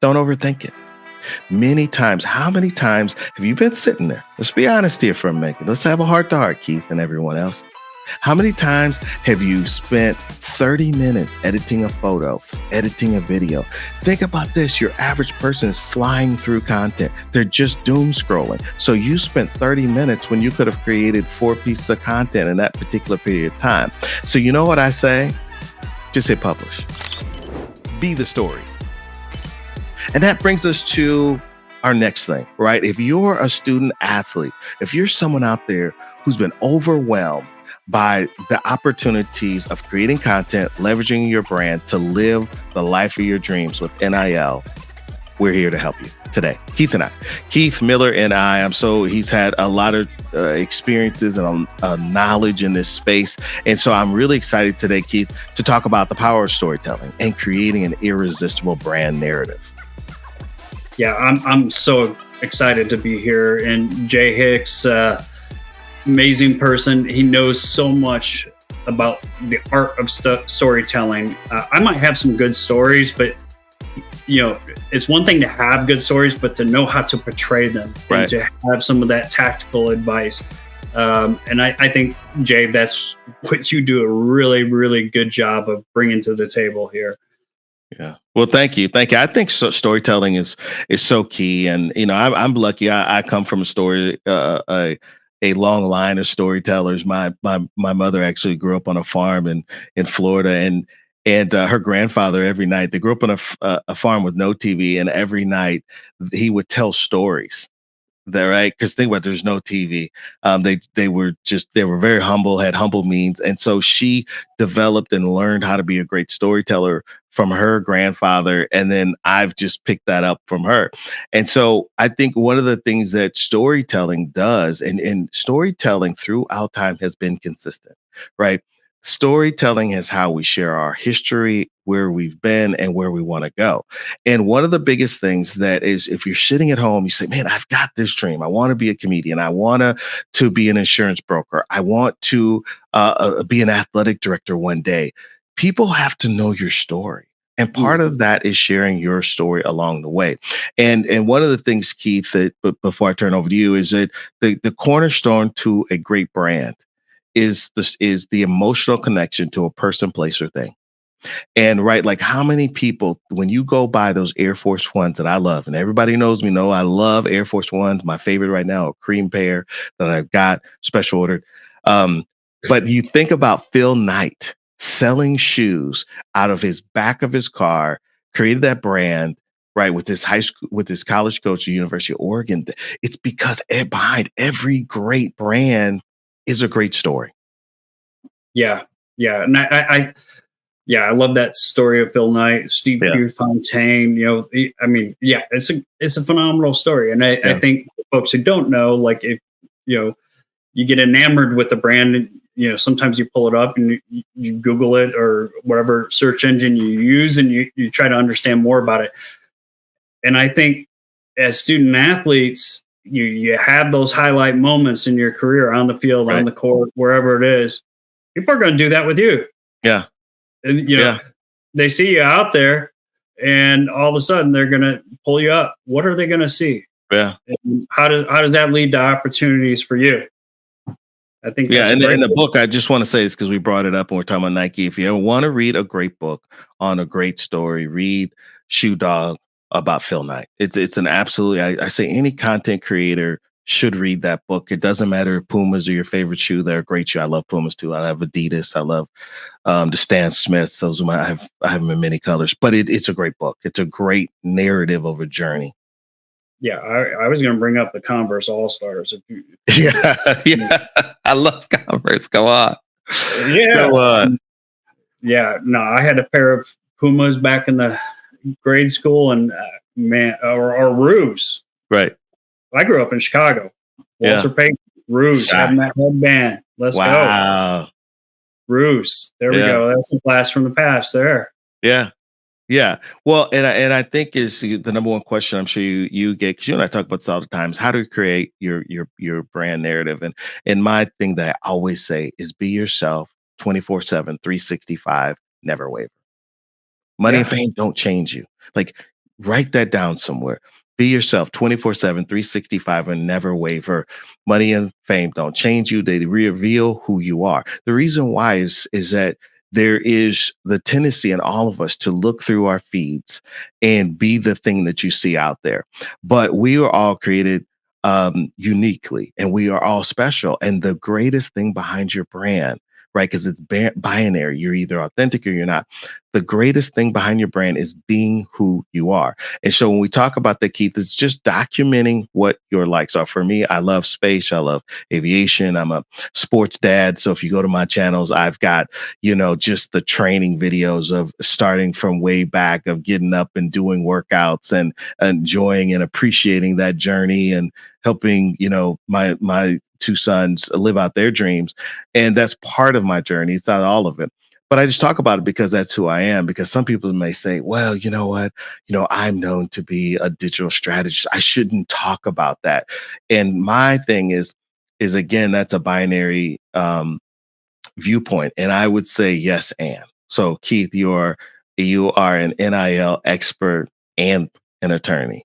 Don't overthink it. Many times, how many times have you been sitting there? Let's be honest here for a minute. Let's have a heart to heart, Keith, and everyone else. How many times have you spent 30 minutes editing a photo, editing a video? Think about this. Your average person is flying through content. They're just doom scrolling. So you spent 30 minutes when you could have created 4 pieces of content in that particular period of time. So you know what I say? Just hit publish. Be the story. And that brings us to our next thing, right? If you're a student athlete, if you're someone out there who's been overwhelmed by the opportunities of creating content, leveraging your brand to live the life of your dreams with NIL, we're here to help you today. Keith and I. Keith Miller and I, he's had a lot of experiences and knowledge in this space. And so I'm really excited today, Keith, to talk about the power of storytelling and creating an irresistible brand narrative. Yeah, I'm so excited to be here. And Jay Hicks, amazing person. He knows so much about the art of storytelling. I might have some good stories, but it's one thing to have good stories, but to know how to portray them, right, and to have some of that tactical advice. And I think, Jay, that's what you do a really, really good job of bringing to the table here. Yeah. Well, thank you. I think storytelling is so key, and I'm lucky. I come from a long line of storytellers. My mother actually grew up on a farm in Florida, and her grandfather, every night, they grew up on a farm with no TV, and every night he would tell stories. There, right? Because think about, there's no TV. They were very humble, had humble means, and so she developed and learned how to be a great storyteller from her grandfather, and then I've just picked that up from her. And so I think one of the things that storytelling does, and storytelling throughout time has been consistent, right? Storytelling is how we share our history, where we've been, and where we want to go. And one of the biggest things that is, if you're sitting at home, you say, man, I've got this dream. I want to be a comedian. I want to be an insurance broker. I want to be an athletic director one day. People have to know your story. And part of that is sharing your story along the way. And one of the things, Keith, that before I turn over to you, is that the cornerstone to a great brand is the emotional connection to a person, place, or thing. And right, like how many people, when you go buy those Air Force Ones that I love, and everybody knows me, I love Air Force Ones. My favorite right now, a cream pair that I've got special ordered. But you think about Phil Knight selling shoes out of his back of his car, created that brand, right, with his college coach at the University of Oregon. It's because behind every great brand is a great story. Yeah. And I love that story of Phil Knight, Steve Fontaine. It's a phenomenal story. And I think folks who don't know, like, if you get enamored with the brand, and sometimes you pull it up and you Google it or whatever search engine you use, and you try to understand more about it. And I think as student athletes, you have those highlight moments in your career, on the field, on the court, wherever it is. People are going to do that with you. Yeah. And they see you out there, and all of a sudden they're going to pull you up. What are they going to see? Yeah. And how does that lead to opportunities for you? I think. Yeah. And in the book, I just want to say this because we brought it up when we're talking about Nike. If you ever want to read a great book on a great story, read Shoe Dog about Phil Knight. It's an absolutely, I say any content creator should read that book. It doesn't matter if Pumas are your favorite shoe. They're a great shoe. I love Pumas too. I have Adidas. I love the Stan Smiths. Those are I have them in many colors, but it's a great book. It's a great narrative of a journey. Yeah. I was going to bring up the Converse All-Stars. Yeah. I love Converse. Go on. Yeah. Go on. Yeah. No, I had a pair of Pumas back in the grade school, and or Ruse. Right. I grew up in Chicago. Walter Payton, Ruse, having that headband. Let's go. Ruse. There we go. That's a blast from the past there. Yeah. Yeah. Well, and I think is the number one question I'm sure you get, because you and I talk about this all the time, is how to create your brand narrative. And my thing that I always say is be yourself 24/7, 365, never waver. Money and fame don't change you. Like, Write that down somewhere. Be yourself 24/7, 365, and never waver. Money and fame don't change you. They reveal who you are. The reason why is that there is the tendency in all of us to look through our feeds and be the thing that you see out there. But we are all created uniquely, and we are all special. And the greatest thing behind your brand, right? Because it's binary. You're either authentic or you're not. The greatest thing behind your brand is being who you are. And so when we talk about that, Keith, it's just documenting what your likes are. For me, I love space. I love aviation. I'm a sports dad. So if you go to my channels, I've got, just the training videos of starting from way back of getting up and doing workouts and enjoying and appreciating that journey and helping, my two sons live out their dreams. And that's part of my journey. It's not all of it. But I just talk about it because that's who I am. Because some people may say, well, you know what? I'm known to be a digital strategist. I shouldn't talk about that. And my thing is again, that's a binary viewpoint. And I would say yes, and. So Keith, you are an NIL expert and an attorney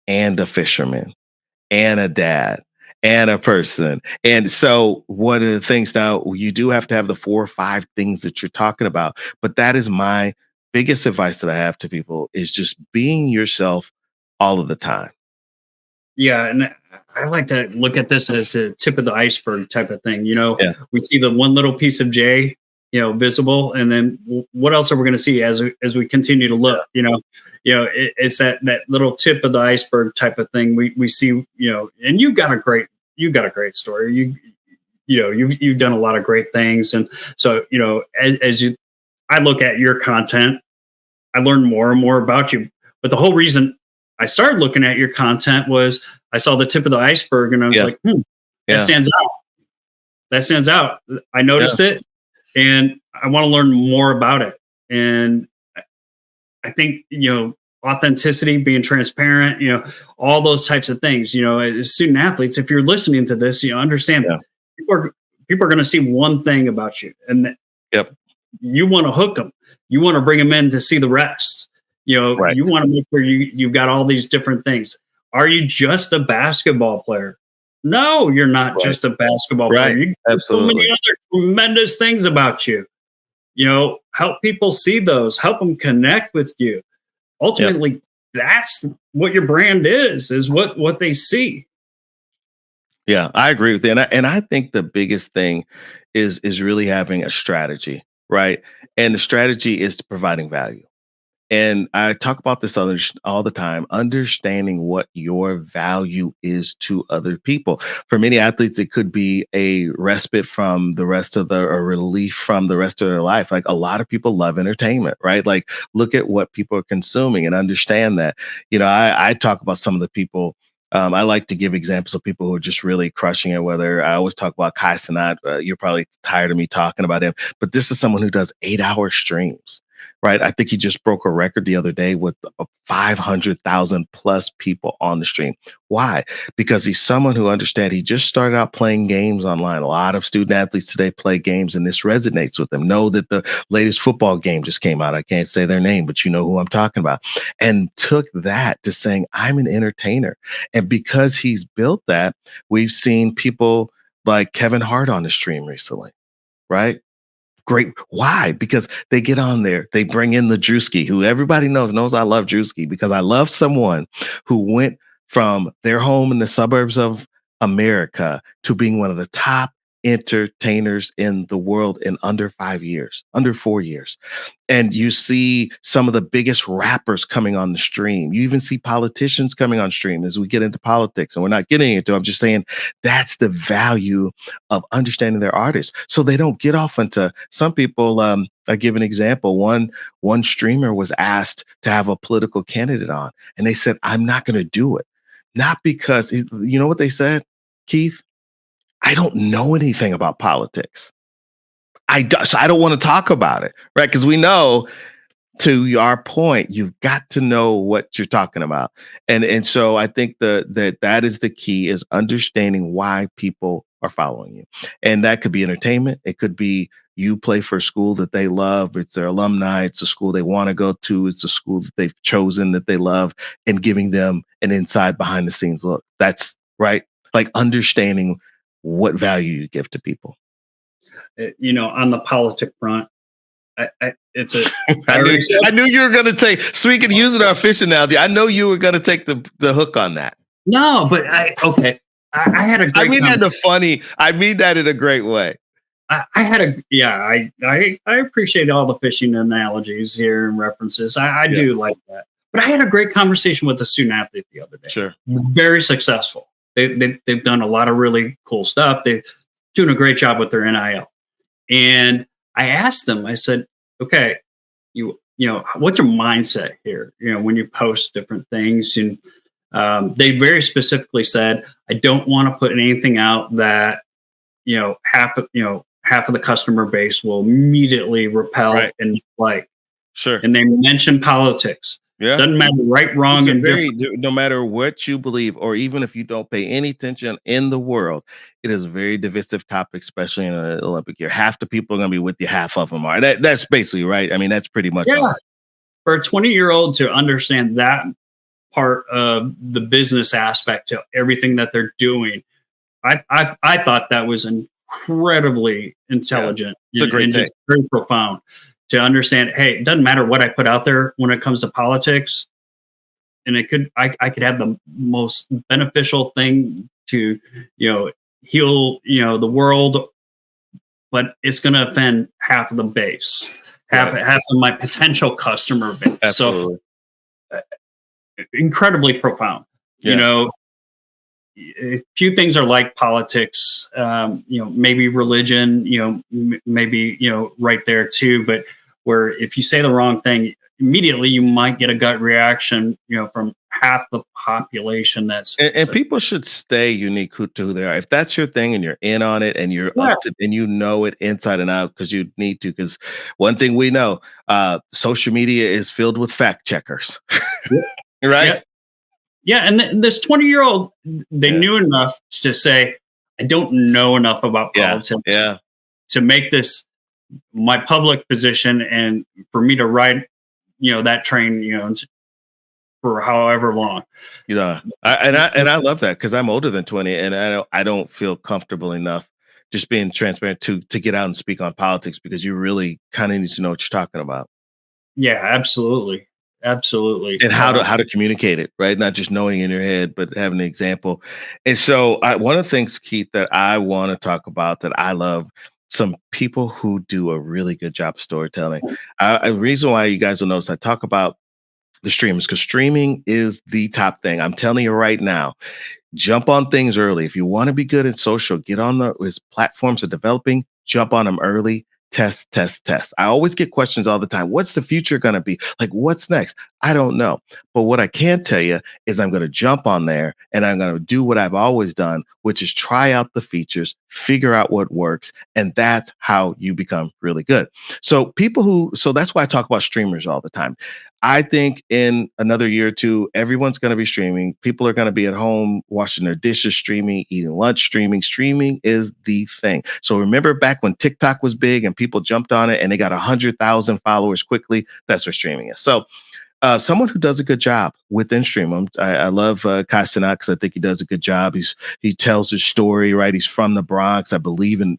and a fisherman and a dad and a person. And so one of the things now, you do have to have the 4 or 5 things that you're talking about. But that is my biggest advice that I have to people is just being yourself all of the time. Yeah, and I like to look at this as a tip of the iceberg type of thing. Yeah. We see the one little piece of J, visible, and then what else are we going to see as we continue to look? It's that little tip of the iceberg type of thing. We see, and you've got a great story. You've done a lot of great things, and so I look at your content, I learn more and more about you. But the whole reason I started looking at your content was I saw the tip of the iceberg, and I was like, that stands out. That stands out. I noticed it, and I want to learn more about it. And I think, authenticity, being transparent, all those types of things, as student athletes, if you're listening to this, understand people are going to see one thing about you, and you want to hook them. You want to bring them in to see the rest. Right. You want to make sure you've got all these different things. Are you just a basketball player? No, you're not just a basketball player. You Absolutely. So many other tremendous things about you. Help people see those, help them connect with you. Ultimately, that's what your brand is what they see. Yeah, I agree with that. And I think the biggest thing is really having a strategy, right? And the strategy is providing value. And I talk about this all the time, understanding what your value is to other people. For many athletes, it could be a respite from the rest of a relief from the rest of their life. Like a lot of people love entertainment, right? Like look at what people are consuming and understand that. I talk about some of the people. I like to give examples of people who are just really crushing it. Whether I always talk about Kai Cenat, you're probably tired of me talking about him, but this is someone who does 8-hour streams. Right. I think he just broke a record the other day with 500,000 plus people on the stream. Why? Because he's someone who understands he just started out playing games online. A lot of student athletes today play games and this resonates with them. Know that the latest football game just came out. I can't say their name, but you know who I'm talking about. And took that to saying, I'm an entertainer. And because he's built that, we've seen people like Kevin Hart on the stream recently. Right. Great. Why? Because they get on there, they bring in the Drewski, who everybody knows I love Drewski because I love someone who went from their home in the suburbs of America to being one of the top entertainers in the world in under 5 years, under 4 years. And you see some of the biggest rappers coming on the stream. You even see politicians coming on stream as we get into politics. And we're not getting into, I'm just saying that's the value of understanding their artists. So they don't get off into some people. I give an example. One streamer was asked to have a political candidate on, and they said, I'm not going to do it. Not because, you know what they said, Keith? I don't know anything about politics. So I don't want to talk about it, right? Because we know, to our point, you've got to know what you're talking about, and so I think that is the key is understanding why people are following you, and that could be entertainment, it could be you play for a school that they love. It's their alumni. It's a school they want to go to. It's a school that they've chosen that they love, and giving them an inside behind the scenes look. That's right. Like understanding what value you give to people. On the politic front, it's a I knew you were going to take, speaking of using our fish analogy, I know you were going to take the hook on that. No, but I had a great. I mean that in a great way. I appreciate all the fishing analogies here and references. I do like that. But I had a great conversation with a student athlete the other day. Sure. Very successful. They've done a lot of really cool stuff. They're doing a great job with their NIL. And I asked them, I said, okay, you know, what's your mindset here? When you post different things, and they very specifically said, I don't want to put anything out that, half of the customer base will immediately repel and dislike. Sure. And they mentioned politics. Yeah. Doesn't matter right, wrong, and no matter what you believe, or even if you don't pay any attention in the world, it is a very divisive topic, especially in an Olympic year. Half the people are going to be with you, half of them are. That's basically right. I mean, that's pretty much all. For a 20-year-old to understand that part of the business aspect to everything that they're doing, I thought that was incredibly intelligent. It's a great and just very profound. To understand, hey, it doesn't matter what I put out there when it comes to politics, and I could have the most beneficial thing to heal the world, but it's going to offend half of the base, half of my potential customer base. Absolutely. So incredibly profound. Yeah. A few things are like politics, maybe religion, maybe, right there too. But where if you say the wrong thing, immediately you might get a gut reaction, from half the population. And people should stay unique to who they are. If that's your thing and you're in on it and you're up to, and you know it inside and out, because you need to, because one thing we know, social media is filled with fact checkers. Right? Yeah, and this 20-year-old, they knew enough to say, I don't know enough about politics to make this my public position, and for me to ride, that train, for however long. I love that, because I'm older than 20, and I don't feel comfortable enough just being transparent to get out and speak on politics, because you really kind of need to know what you're talking about. Yeah, absolutely. Absolutely. And how to communicate it, right? Not just knowing in your head, but having an example. And so one of the things, Keith, that I want to talk about that I love, some people who do a really good job of storytelling. A reason why you guys will notice I talk about the streamers, because streaming is the top thing. I'm telling you right now, jump on things early. If you want to be good at social, get on his platforms are developing, jump on them early. Test. I always get questions all the time. What's the future going to be? Like, what's next? I don't know. But what I can tell you is I'm going to jump on there and I'm going to do what I've always done, which is try out the features, figure out what works. And that's how you become really good. So that's why I talk about streamers all the time. I think in another year or two, everyone's going to be streaming. People are going to be at home washing their dishes, streaming, eating lunch, streaming. Streaming is the thing. So remember back when TikTok was big and people jumped on it and they got 100,000 followers quickly? That's what streaming is. So someone who does a good job within stream. I love Kai Cenat, because I think he does a good job. He tells his story, right? He's from the Bronx, I believe, in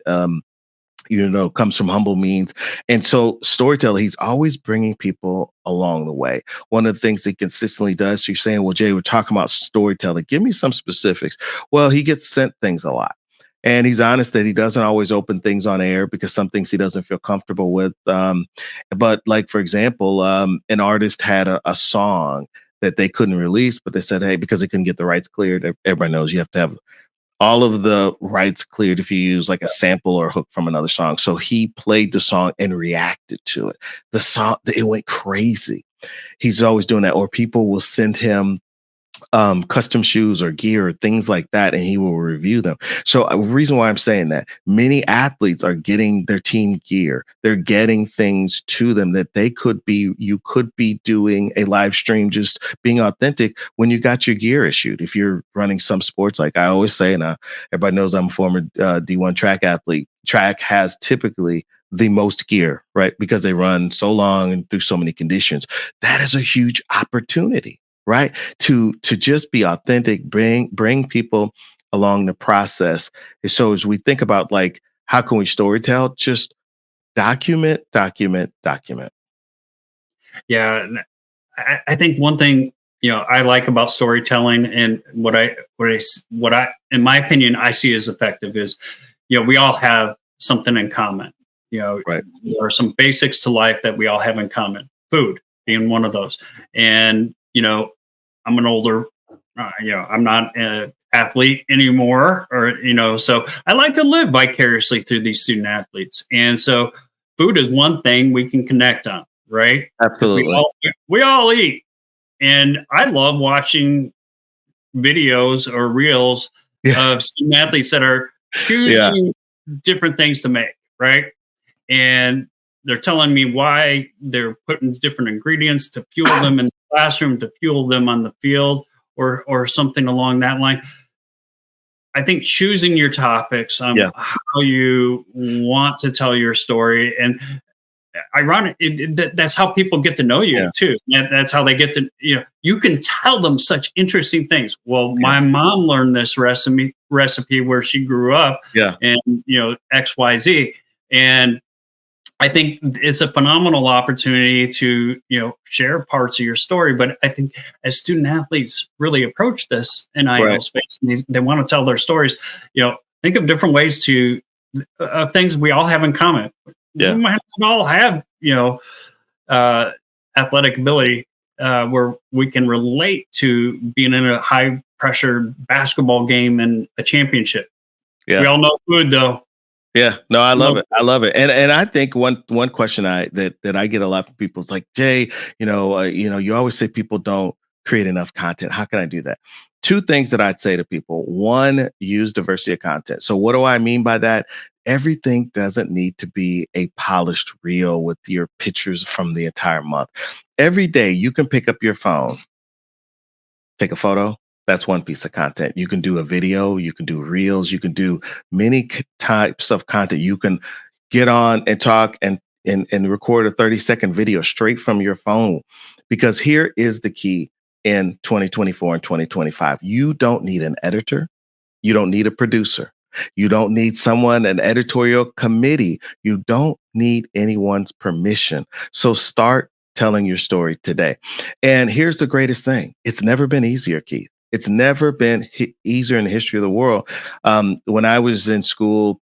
comes from humble means. And so storyteller, he's always bringing people along the way. One of the things he consistently does, you're saying, well, Jay, we're talking about storytelling. Give me some specifics. Well, he gets sent things a lot. And he's honest that he doesn't always open things on air because some things he doesn't feel comfortable with. But like, for example, an artist had a song that they couldn't release, but they said, hey, because they couldn't get the rights cleared. Everybody knows you have to have all of the rights cleared if you use like a sample or a hook from another song. So he played the song and reacted to it. The song, it went crazy. He's always doing that. Or people will send him custom shoes or gear or things like that, and he will review them. So a reason why I'm saying that, many athletes are getting their team gear. They're getting things to them that you could be doing a live stream, just being authentic when you got your gear issued. If you're running some sports, like I always say, and everybody knows I'm a former D1 track athlete, track has typically the most gear, right? Because they run so long and through so many conditions. That is a huge opportunity, right? To just be authentic, bring people along the process. And so as we think about like how can we storytell, just document, document, document. Yeah, and I think one thing, I like about storytelling, and what I, in my opinion, I see as effective is, we all have something in common. Right. There are some basics to life that we all have in common. Food being one of those, and I'm an older, I'm not an athlete anymore, or so I like to live vicariously through these student athletes, and so food is one thing we can connect on, right? Because Absolutely. we all eat, and I love watching videos or reels Yeah. of student athletes that are Yeah. choosing different things to make, right? And they're telling me why they're putting different ingredients to fuel them in the classroom, to fuel them on the field, or something along that line. I think choosing your topics on Yeah. how you want to tell your story, and ironic, that's how people get to know you Yeah. too. That's how they get to, you can tell them such interesting things. Well, Yeah. my mom learned this recipe where she grew up, Yeah. and XYZ. And I think it's a phenomenal opportunity to, share parts of your story. But I think as student athletes really approach this NIL Right. space, and they want to tell their stories, think of different ways to, things we all have in common. We Yeah. might not all have, uh, athletic ability, where we can relate to being in a high pressure basketball game and a championship. We Yeah. all know food, though. Yeah, no, I love Love it. I love it. And I think one question that I get a lot from people is like, Jay, you always say people don't create enough content. How can I do that? Two things that I'd say to people. One, use diversity of content. So what do I mean by that? Everything doesn't need to be a polished reel with your pictures from the entire month. Every day you can pick up your phone, take a photo. That's one piece of content. You can do a video, you can do reels, you can do many types of content. You can get on and talk and record a 30-second video straight from your phone. Because here is the key in 2024 and 2025. You don't need an editor. You don't need a producer. You don't need an editorial committee. You don't need anyone's permission. So start telling your story today. And here's the greatest thing. It's never been easier, Keith. It's never been easier in the history of the world. When I was in school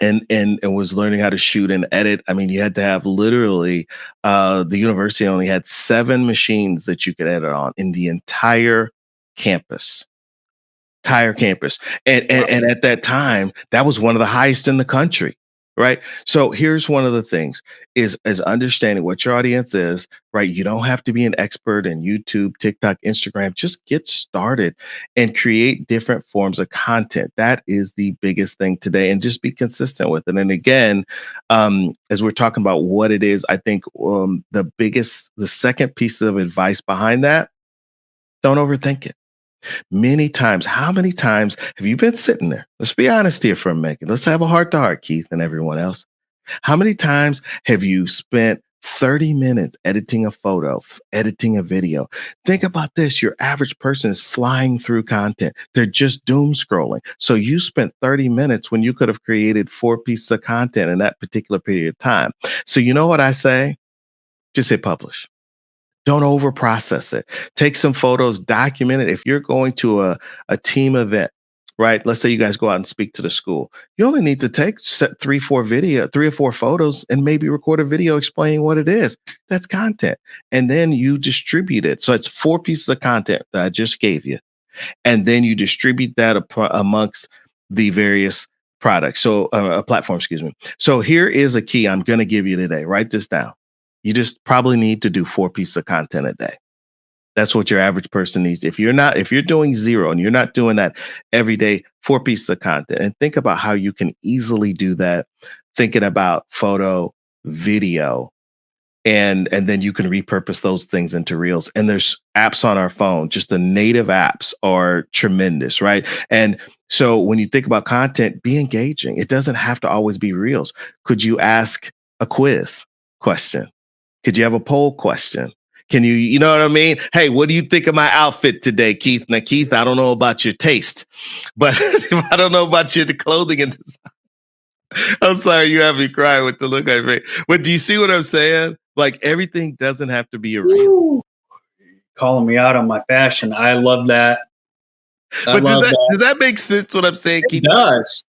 and was learning how to shoot and edit, I mean, you had to have literally the university only had 7 machines that you could edit on in the campus entire campus. And at that time, that was one of the highest in the country. Right. So here's one of the things is understanding what your audience is, right? You don't have to be an expert in YouTube, TikTok, Instagram. Just get started and create different forms of content. That is the biggest thing today. And just be consistent with it. And again, as we're talking about what it is, I think the second piece of advice behind that, don't overthink it. Many times, how many times have you been sitting there? Let's be honest here for a minute. Let's have a heart to heart, Keith, and everyone else. How many times have you spent 30 minutes editing a photo, editing a video? Think about this. Your average person is flying through content. They're just doom scrolling. So you spent 30 minutes when you could have created 4 pieces of content in that particular period of time. So you know what I say? Just hit publish. Don't over process it. Take some photos, document it. If you're going to a team event, right? Let's say you guys go out and speak to the school. You only need to take 3 or 4 photos and maybe record a video explaining what it is. That's content. And then you distribute it. So it's 4 pieces of content that I just gave you. And then you distribute that amongst the various products. So a platform, excuse me. So here is a key I'm going to give you today. Write this down. You just probably need to do 4 pieces of content a day. That's what your average person needs. If you're doing 0 and you're not doing that every day, 4 pieces of content, and think about how you can easily do that. Thinking about photo, video, and then you can repurpose those things into reels. And there's apps on our phone. Just the native apps are tremendous, right? And So when you think about content, be engaging. It doesn't have to always be reels. Could you ask a quiz question? Could you have a poll question? Can you know what I mean? Hey, what do you think of my outfit today, Keith? Now, Keith, I don't know about your taste, but I don't know about your clothing and design. I'm sorry, you have me crying with the look I made. But do you see what I'm saying? Like everything doesn't have to be a reel. Woo! Calling me out on my fashion. I love that. But does that make sense what I'm saying, It Keith? does.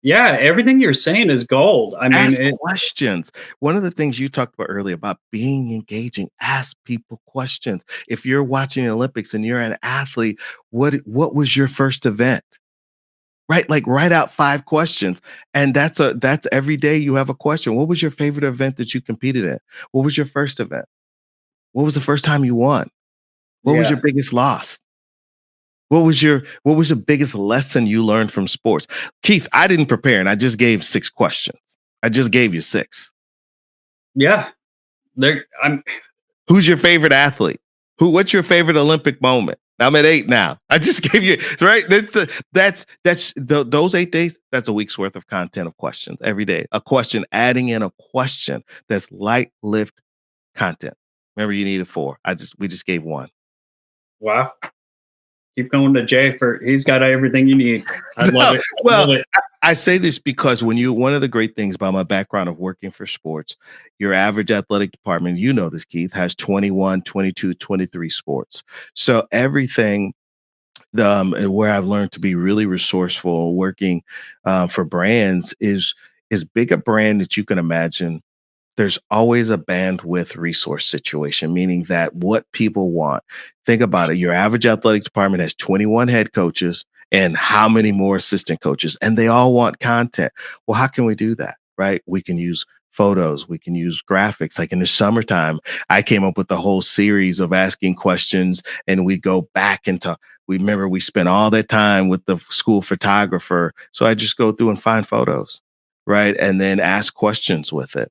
Yeah, everything you're saying is gold. I mean, Ask questions. One of the things you talked about earlier about being engaging, ask people questions. If you're watching the Olympics and you're an athlete, what was your first event? Right? Like write out 5 questions. And that's every day you have a question. What was your favorite event that you competed in? What was your first event? What was the first time you won? What was your biggest loss? What was the biggest lesson you learned from sports? Keith, I didn't prepare and I just gave 6 questions. I just gave you 6. yeah. Who's your favorite athlete? What's your favorite Olympic moment? I'm at 8 now. I just gave you right. Those 8 days. That's a week's worth of content of questions every day. A question, adding in a question that's light lift content. Remember, you needed 4. We just gave 1. Wow. Keep going to Jay he's got everything you need. I love it. Well, I say this because one of the great things about my background of working for sports, your average athletic department, you know this, Keith, has 21, 22, 23 sports. So everything where I've learned to be really resourceful working for brands is big a brand that you can imagine. There's always a bandwidth resource situation, meaning that what people want. Think about it. Your average athletic department has 21 head coaches and how many more assistant coaches, and they all want content. Well, how can we do that? Right? We can use photos. We can use graphics. Like in the summertime, I came up with a whole series of asking questions, and we go back into. We spent all that time with the school photographer. So I just go through and find photos, right? And then ask questions with it.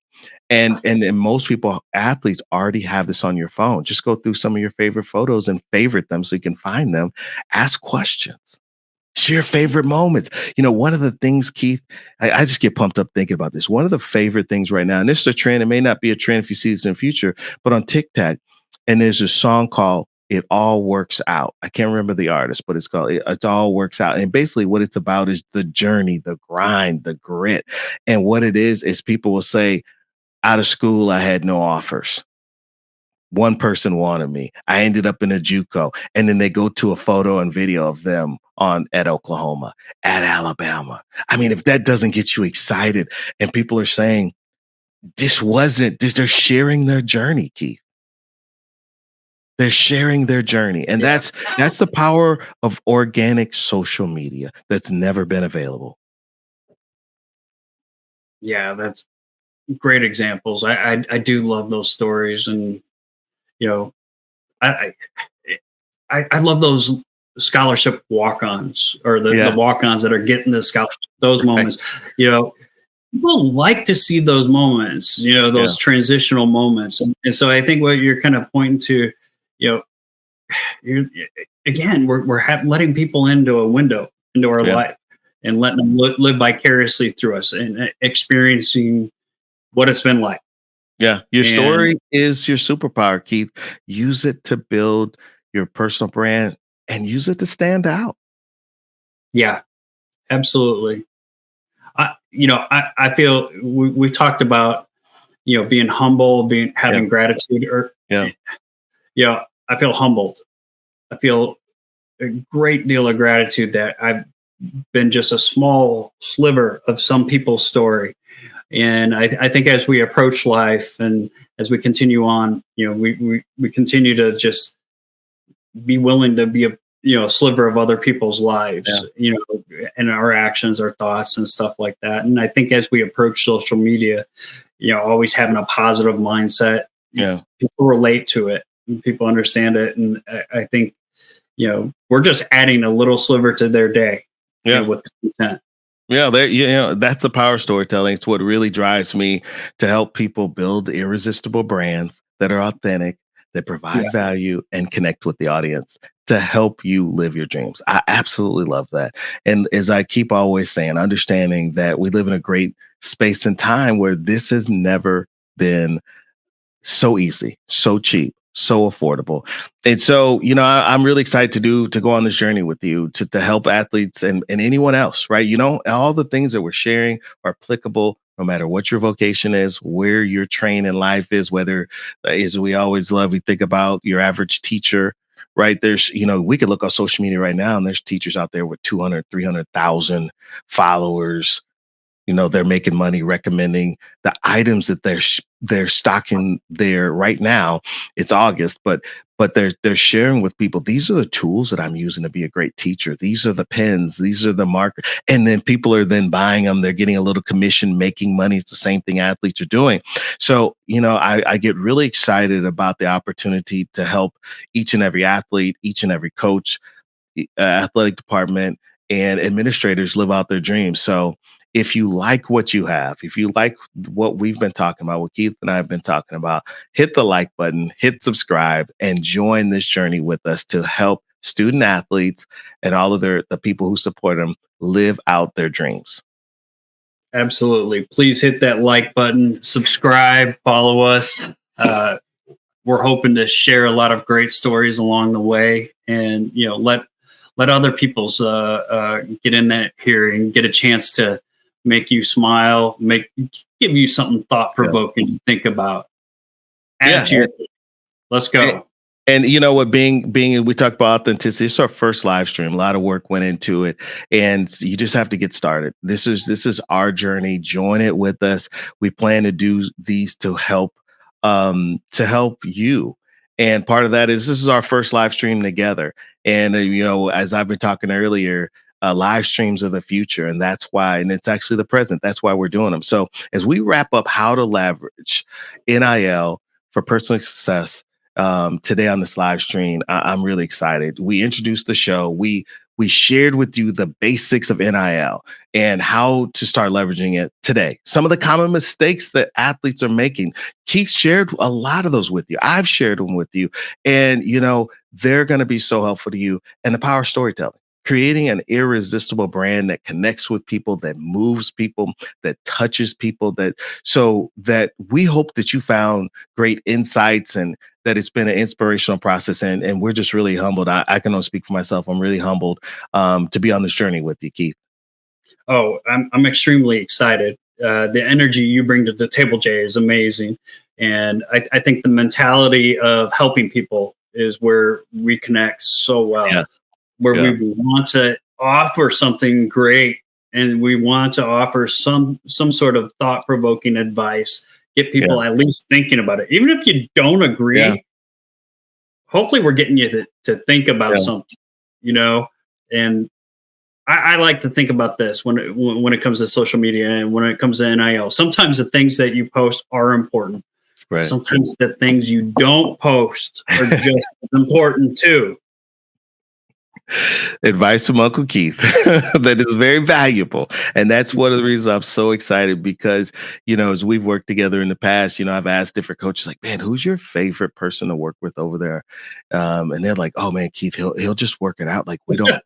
And most people, athletes, already have this on your phone. Just go through some of your favorite photos and favorite them so you can find them. Ask questions. Share favorite moments. One of the things, Keith, I just get pumped up thinking about this. One of the favorite things right now, and this is a trend, it may not be a trend if you see this in the future, but on TikTok, and there's a song called It All Works Out. I can't remember the artist, but it's called It All Works Out. And basically what it's about is the journey, the grind, the grit. And what it is people will say, out of school, I had no offers. One person wanted me. I ended up in a JUCO. And then they go to a photo and video of them at Oklahoma, at Alabama. I mean, if that doesn't get you excited, and people are saying, they're sharing their journey, Keith. They're sharing their journey. And that's the power of organic social media that's never been available. Yeah, that's great examples. I do love those stories, and I love those scholarship walk-ons or the walk-ons that are getting the scholarship. Those moments, people like to see those moments. Those transitional moments, and so I think what you're kind of pointing to, we're letting people into a window into our life and letting them live vicariously through us and experiencing what it's been like. Yeah, your story is your superpower, Keith. Use it to build your personal brand and use it to stand out. Yeah, absolutely. I feel we talked about, being humble, having gratitude, I feel humbled. I feel a great deal of gratitude that I've been just a small sliver of some people's story. And I think as we approach life and as we continue on, we continue to just be willing to be a sliver of other people's lives, and our actions, our thoughts and stuff like that. And I think as we approach social media, always having a positive mindset, people relate to it and people understand it. And I think, we're just adding a little sliver to their day with content. Yeah, that's the power of storytelling. It's what really drives me to help people build irresistible brands that are authentic, that provide value and connect with the audience. to help you live your dreams. I absolutely love that. And as I keep always saying, understanding that we live in a great space and time where this has never been so easy, so cheap, so affordable. And so, I'm really excited to go on this journey with you to help athletes and anyone else, right? All the things that we're sharing are applicable no matter what your vocation is, where your train in life is, whether as we always love, we think about your average teacher, right? We could look on social media right now and there's teachers out there with 200, 300,000 followers. They're making money recommending the items that they're stocking there right now. It's August, but they're sharing with people. These are the tools that I'm using to be a great teacher. These are the pens. These are the markers. And then people are then buying them. They're getting a little commission, making money. It's the same thing athletes are doing. So I get really excited about the opportunity to help each and every athlete, each and every coach, athletic department, and administrators live out their dreams. So if you like what you have, if you like what we've been talking about, what Keith and I have been talking about, hit the like button, hit subscribe, and join this journey with us to help student athletes and all of the people who support them live out their dreams. Absolutely. Please hit that like button, subscribe, follow us. We're hoping to share a lot of great stories along the way, and let other people's get in that here and get a chance to make you smile, give you something thought provoking to think about. Add to your. Let's go. And you know what, being we talked about authenticity. It's our first live stream. A lot of work went into it, and you just have to get started. This is our journey. Join it with us. We plan to do these to help you. And part of that is this is our first live stream together. And as I've been talking earlier, live streams are the future, and that's why. And it's actually the present. That's why we're doing them. So as we wrap up how to leverage NIL for personal success. Today on this live stream, I'm really excited. We introduced the show. We shared with you the basics of NIL and how to start leveraging it today. Some of the common mistakes that athletes are making. Keith shared a lot of those with you. I've shared them with you. And, they're going to be so helpful to you. And the power of storytelling. Creating an irresistible brand that connects with people, that moves people, that touches people, so that we hope that you found great insights and that it's been an inspirational process. And we're just really humbled. I can only speak for myself. I'm really humbled to be on this journey with you, Keith. Oh, I'm extremely excited. The energy you bring to the table, Jay, is amazing. And I think the mentality of helping people is where we connect so well. Yeah. Where we want to offer something great, and we want to offer some sort of thought-provoking advice, get people at least thinking about it. Even if you don't agree, hopefully we're getting you to think about something, and I like to think about this when it comes to social media and when it comes to NIL. Sometimes the things that you post are important. Right. Sometimes the things you don't post are just as important too. Advice from Uncle Keith that is very valuable. And that's one of the reasons I'm so excited because, as we've worked together in the past, I've asked different coaches like, man, who's your favorite person to work with over there? And they're like, oh man, Keith, he'll just work it out. Like, we don't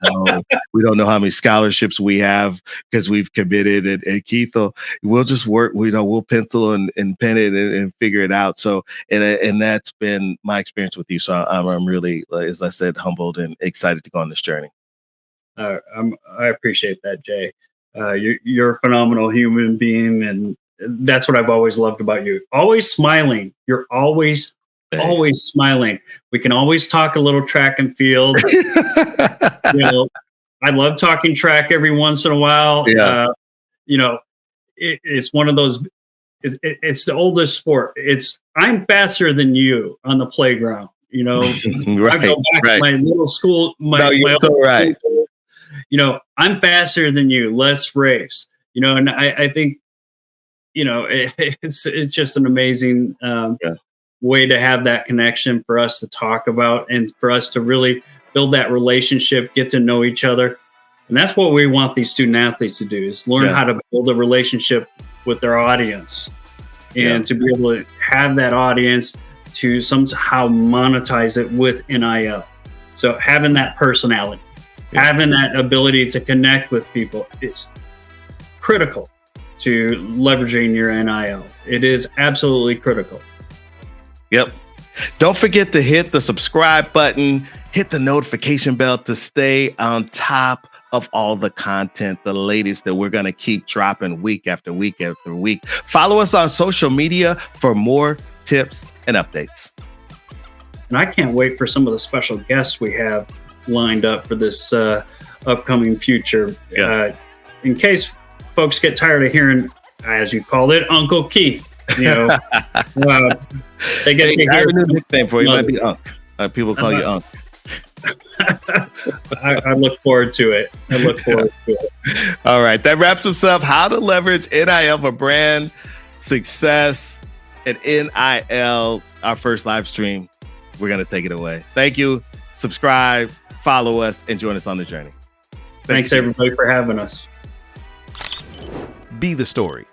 know how many scholarships we have because we've committed, and Keith we'll just work, we'll pencil and pen it and figure it out. So, and that's been my experience with you. So I'm really, as I said, humbled and excited to go on this journey. I appreciate that, Jay. You're a phenomenal human being, and that's what I've always loved about you. Always smiling. You're always smiling. We can always talk a little track and field. I love talking track every once in a while. Yeah. It's one of those. It's the oldest sport. I'm faster than you on the playground. Right, I go back to my little school. You're so right. I'm faster than you. Let's race. And I think, it's just an amazing way to have that connection for us to talk about and for us to really build that relationship, get to know each other. And that's what we want these student athletes to do, is learn how to build a relationship with their audience and to be able to have that audience to somehow monetize it with NIL. So having that personality, having that ability to connect with people is critical to leveraging your NIL. It is absolutely critical. Yep. Don't forget to hit the subscribe button, hit the notification bell to stay on top of all the content, the latest that we're going to keep dropping week after week after week. Follow us on social media for more tips and updates. And I can't wait for some of the special guests we have lined up for this upcoming future. Yeah. In case folks get tired of hearing, as you called it, Uncle Keith, they get to hear. I have a new nickname for you. It might be Unc. People call you Unc. I look forward to it. All right. That wraps us up. How to leverage NIL for brand success at NIL, our first live stream. We're going to take it away. Thank you. Subscribe, follow us, and join us on the journey. Thanks everybody for having us. Be the story.